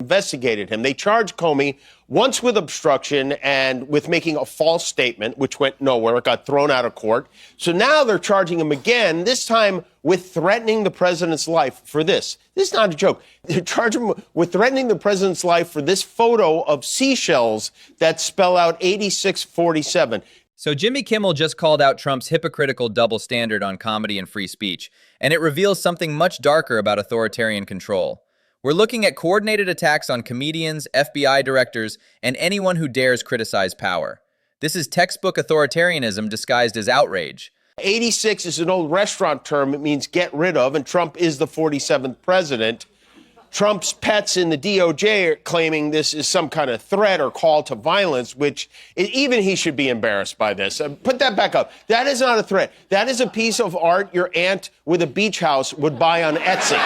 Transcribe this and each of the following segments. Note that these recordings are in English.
investigated him. They charged Comey once with obstruction and with making a false statement, which went nowhere. It got thrown out of court. So now they're charging him again, this time with threatening the president's life for this. This is not a joke. They charge him with threatening the president's life for this photo of seashells that spell out 8647. So Jimmy Kimmel just called out Trump's hypocritical double standard on comedy and free speech, and it reveals something much darker about authoritarian control. We're looking at coordinated attacks on comedians, FBI directors, and anyone who dares criticize power. This is textbook authoritarianism disguised as outrage. 86 is an old restaurant term. It means get rid of, and Trump is the 47th president. Trump's pets in the DOJ are claiming this is some kind of threat or call to violence, which even he should be embarrassed by this. Put that back up. That is not a threat. That is a piece of art your aunt with a beach house would buy on Etsy.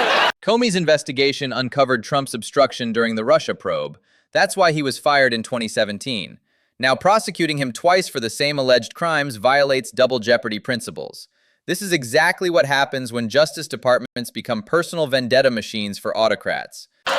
Comey's investigation uncovered Trump's obstruction during the Russia probe. That's why he was fired in 2017. Now, prosecuting him twice for the same alleged crimes violates double jeopardy principles. This is exactly what happens when justice departments become personal vendetta machines for autocrats. But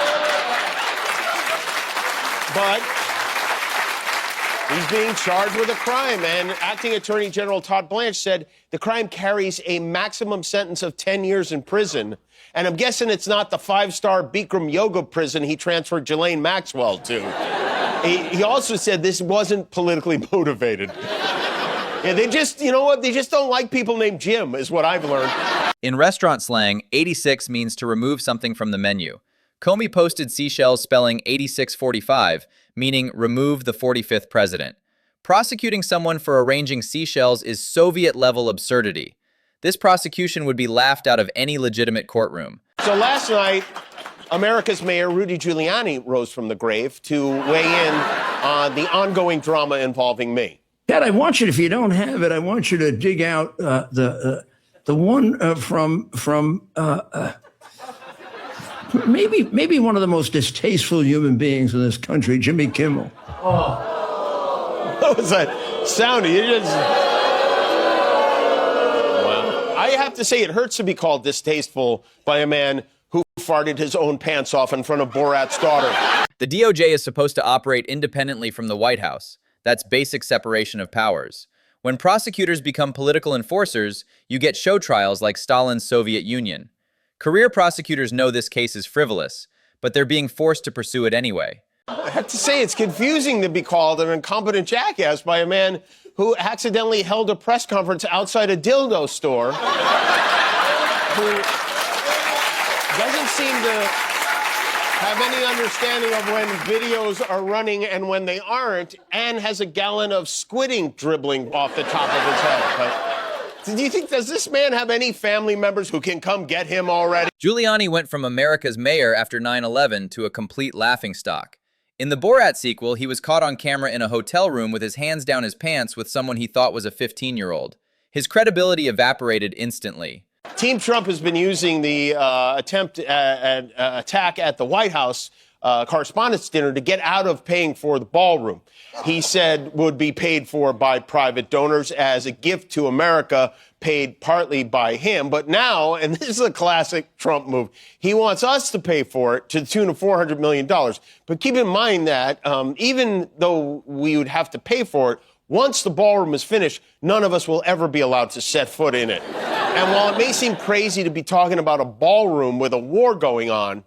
he's being charged with a crime, and Acting Attorney General Todd Blanche said the crime carries a maximum sentence of 10 years in prison. And I'm guessing it's not the five-star Bikram yoga prison he transferred Ghislaine Maxwell to. He also said this wasn't politically motivated. Yeah, they just, you know what? They just don't like people named Jim, is what I've learned. In restaurant slang, 86 means to remove something from the menu. Comey posted seashells spelling 8645, meaning remove the 45th president. Prosecuting someone for arranging seashells is Soviet-level absurdity. This prosecution would be laughed out of any legitimate courtroom. So last night, America's Mayor Rudy Giuliani rose from the grave to weigh in on the ongoing drama involving me. Dad, I want you, if you don't have it, I want you to dig out the one from maybe one of the most distasteful human beings in this country, Jimmy Kimmel. Oh, what was that sound? You just... Well, I have to say it hurts to be called distasteful by a man who farted his own pants off in front of Borat's daughter. The DOJ is supposed to operate independently from the White House. That's basic separation of powers. When prosecutors become political enforcers, you get show trials like Stalin's Soviet Union. Career prosecutors know this case is frivolous, but they're being forced to pursue it anyway. I have to say, it's confusing to be called an incompetent jackass by a man who accidentally held a press conference outside a dildo store, who doesn't seem to have any understanding of when videos are running and when they aren't, and has a gallon of squidding dribbling off the top of his head. But do you think, does this man have any family members who can come get him already? Giuliani went from America's mayor after 9/11 to a complete laughingstock. In the Borat sequel, he was caught on camera in a hotel room with his hands down his pants with someone he thought was a 15-year-old. His credibility evaporated instantly. Team Trump has been using the attempt at attack at the White House correspondents' dinner to get out of paying for the ballroom. He said would be paid for by private donors as a gift to America, paid partly by him. But now, and this is a classic Trump move, he wants us to pay for it to the tune of $400 million. But keep in mind that even though we would have to pay for it, once the ballroom is finished, none of us will ever be allowed to set foot in it. And while it may seem crazy to be talking about a ballroom with a war going on,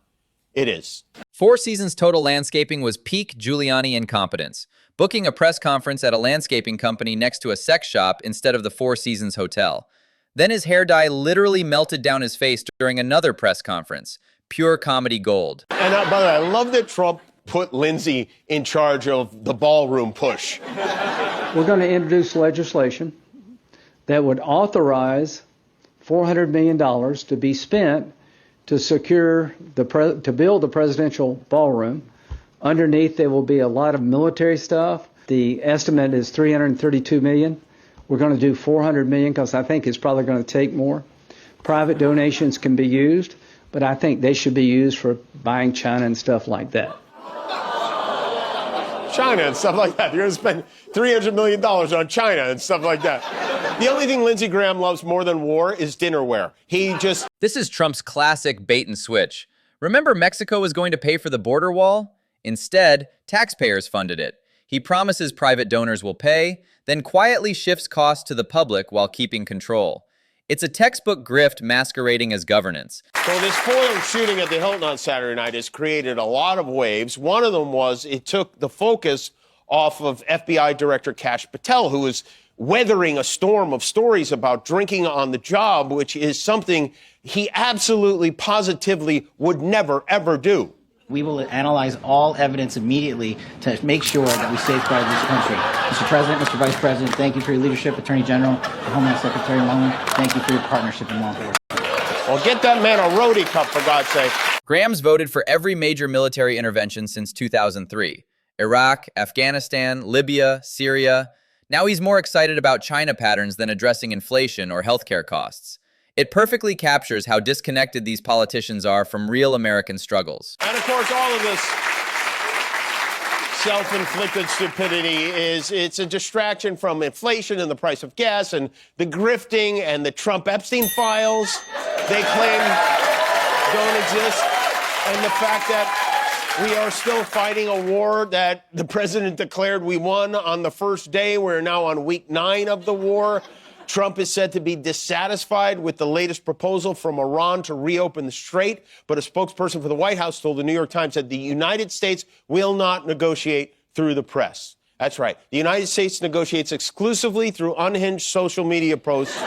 it is. Four Seasons Total Landscaping was peak Giuliani incompetence, booking a press conference at a landscaping company next to a sex shop instead of the Four Seasons Hotel. Then his hair dye literally melted down his face during another press conference. Pure comedy gold. And by the way, I love that Trump put Lindsay in charge of the ballroom push. We're going to introduce legislation that would authorize $400 million to be spent to secure to build the presidential ballroom. Underneath, there will be a lot of military stuff. The estimate is $332 million. We're going to do $400 million because I think it's probably going to take more. Private donations can be used, but I think they should be used for buying China and stuff like that. China and stuff like that. You're going to spend $300 million on China and stuff like that. The only thing Lindsey Graham loves more than war is dinnerware. This is Trump's classic bait and switch. Remember Mexico was going to pay for the border wall? Instead, taxpayers funded it. He promises private donors will pay, then quietly shifts costs to the public while keeping control. It's a textbook grift masquerading as governance. So this foiled shooting at the Hilton on Saturday night has created a lot of waves. One of them was it took the focus off of FBI Director Kash Patel, who is weathering a storm of stories about drinking on the job, which is something he absolutely, positively would never, ever do. We will analyze all evidence immediately to make sure that we safeguard this country. Mr. President, Mr. Vice President, thank you for your leadership. Attorney General, Homeland Secretary Mullen, thank you for your partnership in law enforcement. Well, get that man a roadie cup, for God's sake. Graham's voted for every major military intervention since 2003. Iraq, Afghanistan, Libya, Syria. Now he's more excited about China patterns than addressing inflation or healthcare costs. It perfectly captures how disconnected these politicians are from real American struggles. And of course, all of this self-inflicted stupidity it's a distraction from inflation and the price of gas and the grifting and the Trump-Epstein files they claim don't exist, and the fact that we are still fighting a war that the president declared we won on the first day. We're now on week 9 of the war. Trump is said to be dissatisfied with the latest proposal from Iran to reopen the strait, but a spokesperson for the White House told the New York Times that the United States will not negotiate through the press. That's right. The United States negotiates exclusively through unhinged social media posts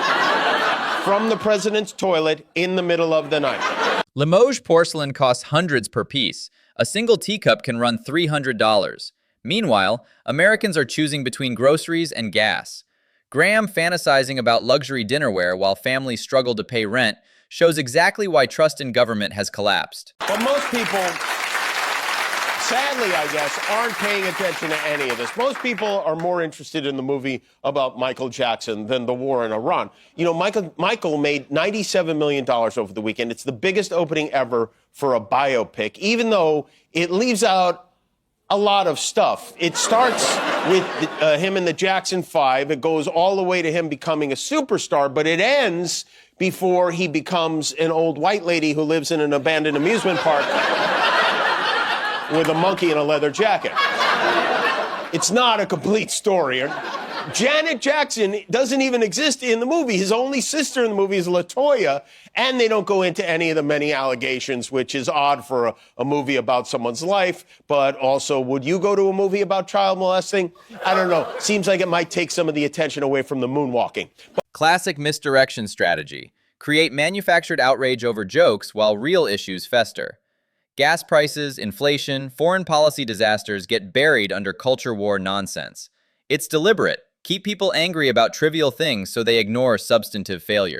from the president's toilet in the middle of the night. Limoges porcelain costs hundreds per piece. A single teacup can run $300. Meanwhile, Americans are choosing between groceries and gas. Graham fantasizing about luxury dinnerware while families struggle to pay rent shows exactly why trust in government has collapsed. But most people, sadly, I guess, aren't paying attention to any of this. Most people are more interested in the movie about Michael Jackson than the war in Iran. You know, Michael made $97 million over the weekend. It's the biggest opening ever for a biopic, even though it leaves out a lot of stuff. It starts with him in the Jackson 5. It goes all the way to him becoming a superstar, but it ends before he becomes an old white lady who lives in an abandoned amusement park with a monkey in a leather jacket. It's not a complete story. Janet Jackson doesn't even exist in the movie. His only sister in the movie is LaToya, and they don't go into any of the many allegations, which is odd for a movie about someone's life. But also, would you go to a movie about child molesting? I don't know. Seems like it might take some of the attention away from the moonwalking. Classic misdirection strategy. Create manufactured outrage over jokes while real issues fester. Gas prices, inflation, foreign policy disasters get buried under culture war nonsense. It's deliberate. Keep people angry about trivial things so they ignore substantive failures.